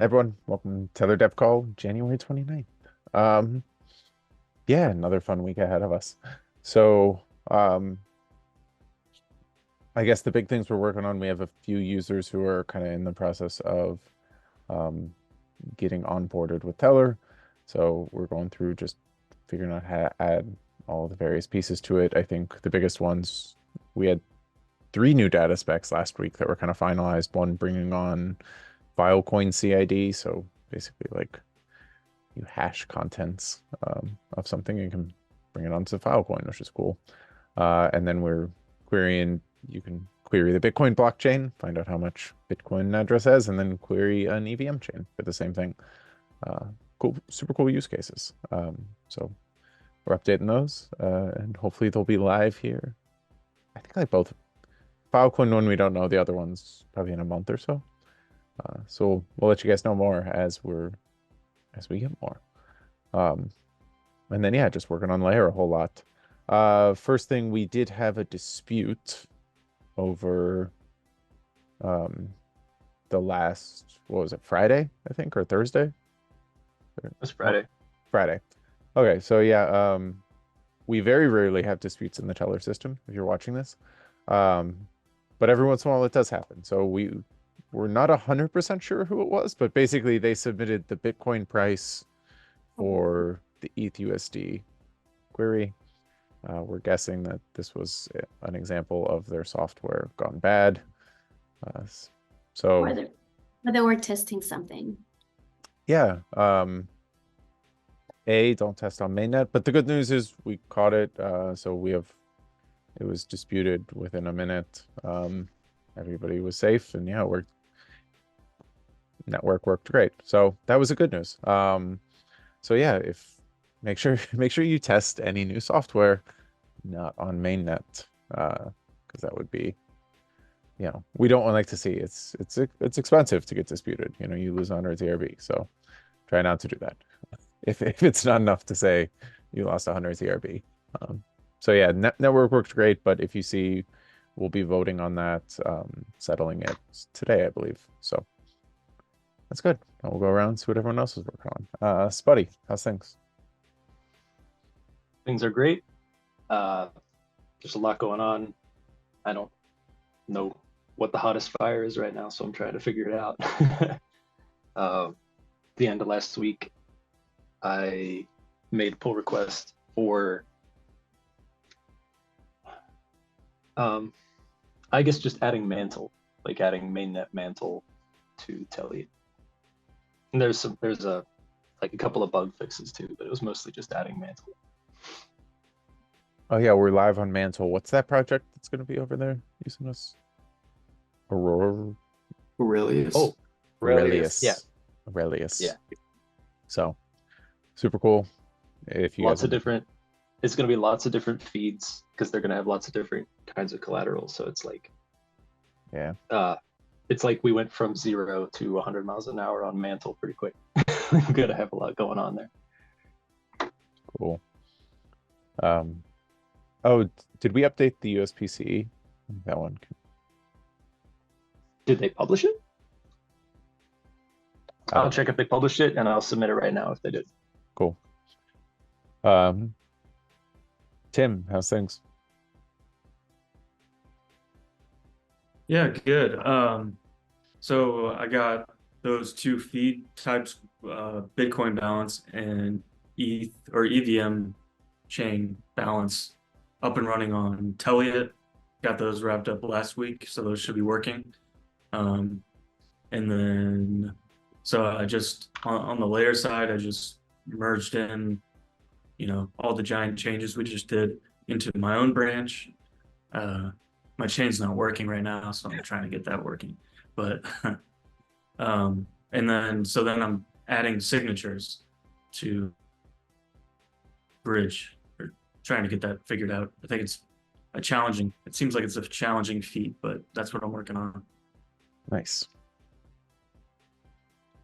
Everyone, welcome to Tellor Dev Call, January 29th. Um, yeah, another fun week ahead of us. So, I guess the big things we're working on, we have a few users who are kind of in the process of um, getting onboarded with Tellor. So we're going through just figuring out how to add all the various pieces to it. I think the biggest ones, we had 3 new data specs last week that were kind of finalized. One bringing on Filecoin CID, so basically like you hash contents of something and can bring it onto Filecoin, which is cool. And then we're querying, you can query the Bitcoin blockchain, find out how much Bitcoin an address has, and then query an EVM chain for the same thing. Cool, super cool use cases. So we're updating those, and hopefully they'll be live here. I think like both. Filecoin one we don't know, the other one's probably in a month or so. So we'll let you guys know more as we get more. And then yeah, just working on layer a whole lot. First thing, we did have a dispute over the last, what was it, Friday, I think, or Thursday? It's Friday. Friday. Okay, so yeah, we very rarely have disputes in the Teller system if you're watching this. But every once in a while it does happen. So we're not 100% sure who it was, but basically they submitted the Bitcoin price for the ETH/USD query. We're guessing that this was an example of their software gone bad. So Or they were testing something. yeah, don't test on mainnet, but the good news is we caught it. So it was disputed within a minute. Everybody was safe, and yeah, network worked great. So that was the good news. So yeah, make sure you test any new software not on mainnet, because that would be, we don't like to see it's expensive to get disputed. You lose 100 TRB, so try not to do that. If it's not enough to say you lost 100 TRB. So yeah, network worked great, but if you see, we'll be voting on that, settling it today, I believe. So that's good. We'll go around and see what everyone else is working on. Spuddy, how's things? Things are great. There's a lot going on. I don't know what the hottest fire is right now, so I'm trying to figure it out. The end of last week, I made a pull request for, I guess just adding mantle, like adding mainnet mantle to Telly. And there's a couple of bug fixes too, but it was mostly just adding mantle. Oh yeah, we're live on Mantle. What's that project that's going to be over there using us? Aurora. Aurelius. Oh, Aurelius. Yeah. Aurelius. Yeah. So super cool. If you Lots of different, it's going to be lots of different feeds because they're going to have lots of different kinds of collateral. So it's like, yeah, it's like we went from 0 to 100 miles an hour on Mantle pretty quick. We're going to have a lot going on there. cool. Oh, did we update the USPCE? That one. Did they publish it? I'll check if they published it, and I'll submit it right now if they did. Cool. Tim, how's things? Yeah, good. So I got those 2 feed types, Bitcoin balance and ETH or EVM chain balance up and running on Telliot. Got those wrapped up last week, so those should be working. And then, so I just, on the layer side, I just merged in, all the giant changes we just did into my own branch. My chain's not working right now, so I'm trying to get that working. But, and then I'm adding signatures to bridge, or trying to get that figured out. I think it seems like it's a challenging feat, but that's what I'm working on. Nice.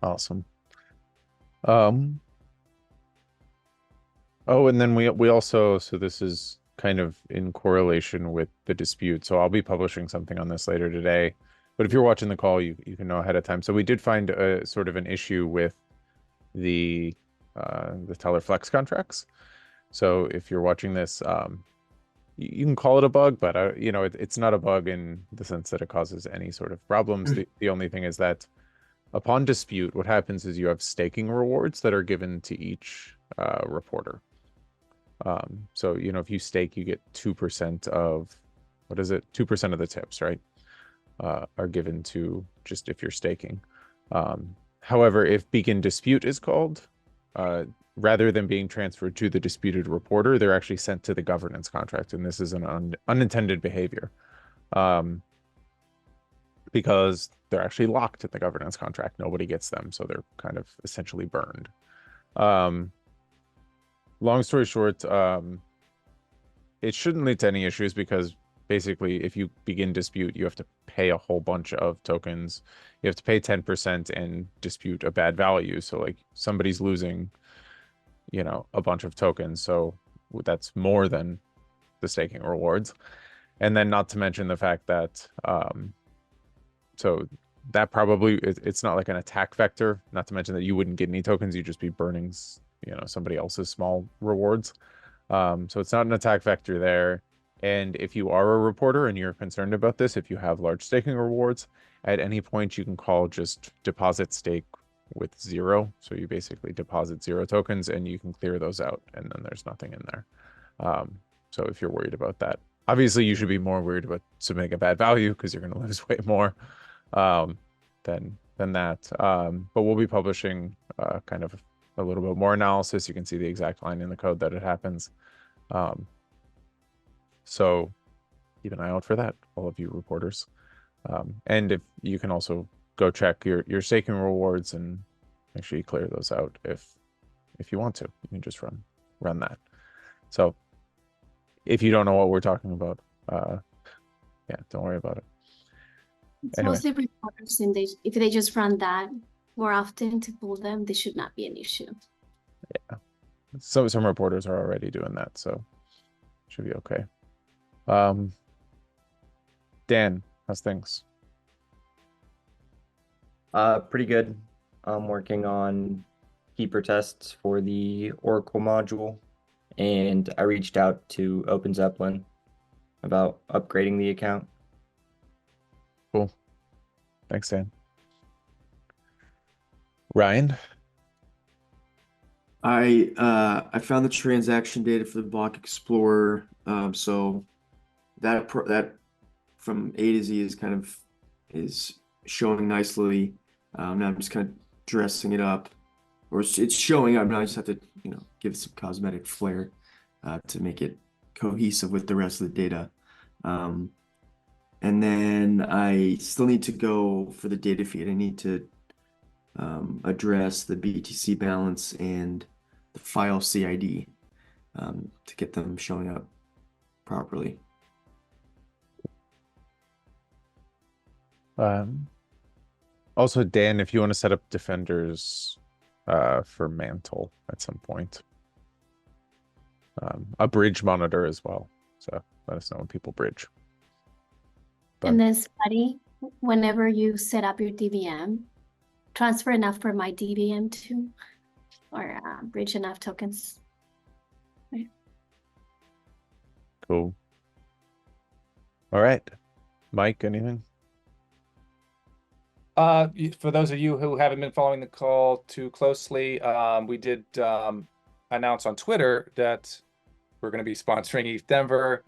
Awesome. Oh, and then we also, so this is kind of in correlation with the dispute. So I'll be publishing something on this later today. But if you're watching the call, you can know ahead of time. So we did find a sort of an issue with the Tellor Flex contracts. So if you're watching this, you can call it a bug, but it's not a bug in the sense that it causes any sort of problems. The only thing is that upon dispute, what happens is you have staking rewards that are given to each reporter. So if you stake, you get 2% of, what is it? 2% of the tips, right? Are given to just if you're staking. However, if beacon dispute is called, rather than being transferred to the disputed reporter, they're actually sent to the governance contract, and this is an unintended behavior, because they're actually locked in the governance contract. Nobody gets them, so they're kind of essentially burned. Long story short, it shouldn't lead to any issues because basically, if you begin dispute, you have to pay a whole bunch of tokens. You have to pay 10% and dispute a bad value. So like somebody's losing, a bunch of tokens. So that's more than the staking rewards. And then not to mention the fact that, so that probably, it's not like an attack vector, not to mention that you wouldn't get any tokens. You'd just be burning, somebody else's small rewards. So it's not an attack vector there. And if you are a reporter and you're concerned about this, if you have large staking rewards, at any point you can call just deposit stake with 0. So you basically deposit 0 tokens and you can clear those out, and then there's nothing in there. So if you're worried about that, obviously you should be more worried about submitting a bad value because you're going to lose way more than that. But we'll be publishing kind of a little bit more analysis. You can see the exact line in the code that it happens. So keep an eye out for that, all of you reporters. And if you can also go check your staking rewards and make sure you clear those out if you want to. You can just run that. So if you don't know what we're talking about, yeah, don't worry about it. It's Anyway. mostly reporters, and if they just run that more often to pull them, this should not be an issue. Yeah. So some reporters are already doing that, so should be okay. Dan, how's things? Pretty good. I'm working on keeper tests for the Oracle module, and I reached out to Open Zeppelin about upgrading the account. Cool. Thanks, Dan. Ryan? I found the transaction data for the Block Explorer. So that from A to Z is showing nicely. Now I'm just kind of dressing it up, or it's showing up. Now I just have to give it some cosmetic flair to make it cohesive with the rest of the data. And then I still need to go for the data feed. I need to address the BTC balance and the file CID to get them showing up properly. Also, Dan, if you want to set up defenders for Mantle at some point, a bridge monitor as well. So let us know when people bridge. But And then, Scotty, whenever you set up your DVM, transfer enough for my DVM too, or bridge enough tokens. cool. All right. Mike, anything? For those of you who haven't been following the call too closely, we did announce on Twitter that we're going to be sponsoring ETH Denver.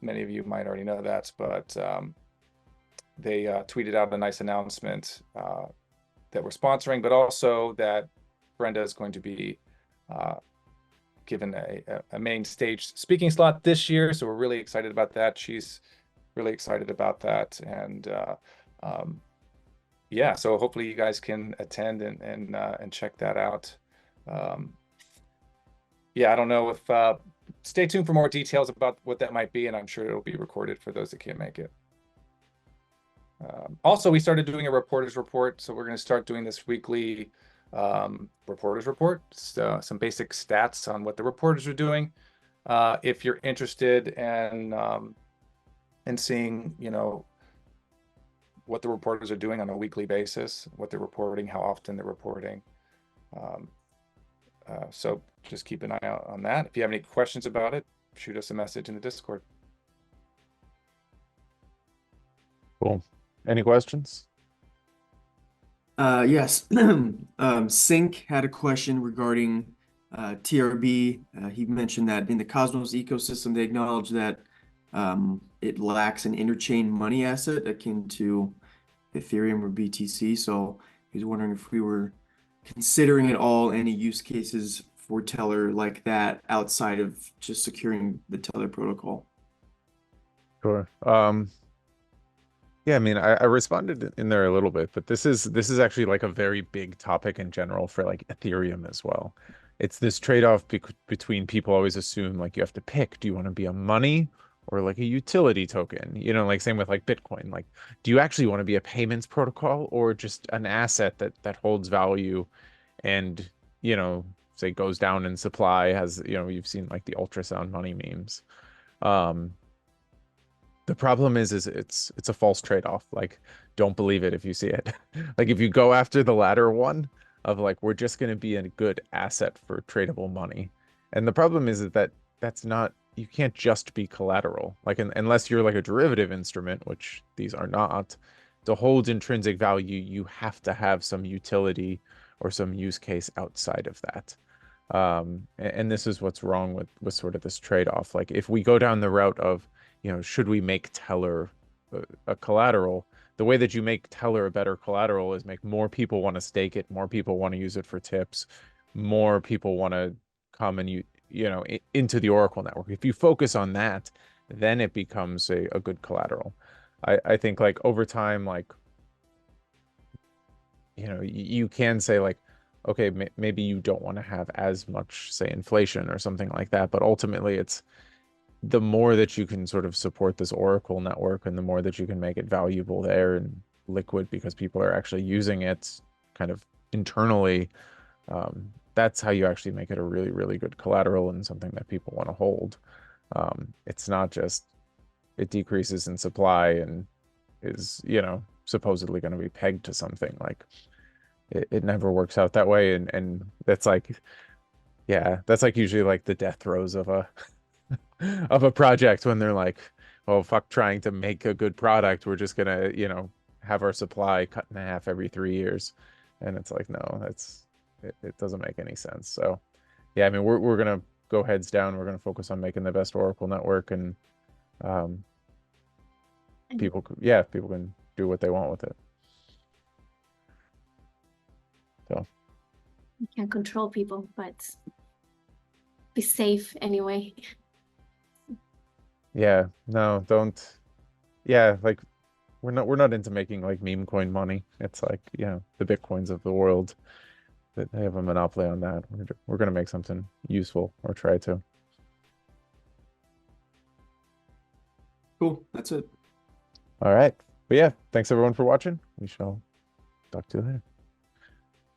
Many of you might already know that, but they tweeted out a nice announcement that we're sponsoring, but also that Brenda is going to be given a main stage speaking slot this year. So we're really excited about that. She's really excited about that. And yeah, so hopefully you guys can attend and check that out. Yeah, I don't know if stay tuned for more details about what that might be, and I'm sure it'll be recorded for those that can't make it. Also, we started doing a reporters report, so we're going to start doing this weekly reporters report, so some basic stats on what the reporters are doing. If you're interested in seeing, what the reporters are doing on a weekly basis, what they're reporting, how often they're reporting. So just keep an eye out on that. If you have any questions about it, shoot us a message in the Discord. Cool. Any questions? Yes. Sync had a question regarding TRB. He mentioned that in the Cosmos ecosystem, they acknowledge that it lacks an interchain money asset akin to Ethereum or BTC. So he's wondering if we were considering at all any use cases for Tellor like that outside of just securing the Tellor protocol. Sure. Yeah, I mean, I responded in there a little bit, but this is actually like a very big topic in general for like Ethereum as well. It's this trade-off between people always assume like you have to pick, do you want to be a money or like a utility token? You know, like same with like Bitcoin. Like, do you actually want to be a payments protocol or just an asset that holds value and, you know, say goes down in supply, has, you know, you've seen like the ultrasound money memes. The problem is it's a false trade-off. Like, don't believe it if you see it. Like, if you go after the latter one of like, we're just going to be a good asset for tradable money. And the problem is that that's not, you can't just be collateral. Like, unless you're like a derivative instrument, which these are not, to hold intrinsic value, you have to have some utility or some use case outside of that. And this is what's wrong with sort of this trade-off. Like, if we go down the route of, you know, should we make Tellor a collateral? The way that you make Tellor a better collateral is make more people want to stake it, more people want to use it for tips, more people want to come and into the Oracle network. If you focus on that, then it becomes a good collateral. I think like over time, like, you know, you can say like, okay, maybe you don't want to have as much, say, inflation or something like that, but ultimately it's the more that you can sort of support this Oracle network and the more that you can make it valuable there and liquid because people are actually using it kind of internally, that's how you actually make it a really, really good collateral and something that people want to hold. It's not just it decreases in supply and is, you know, supposedly going to be pegged to something. Like, it never works out that way. And that's like, yeah, that's like usually like the death throes of a of a project when they're like, well, fuck trying to make a good product. We're just gonna, you know, have our supply cut in half every 3 years. And it's like, no, it doesn't make any sense. So yeah, I mean, we're gonna go heads down. We're gonna focus on making the best Oracle network and people can do what they want with it. So You can't control people, but be safe anyway. yeah, no, don't. Yeah, like we're not into making like meme coin money. It's like, you know, the Bitcoins of the world, that they have a monopoly on that. We're gonna make something useful or try to. Cool. That's it. All right. But yeah, thanks everyone for watching. We shall talk to you later.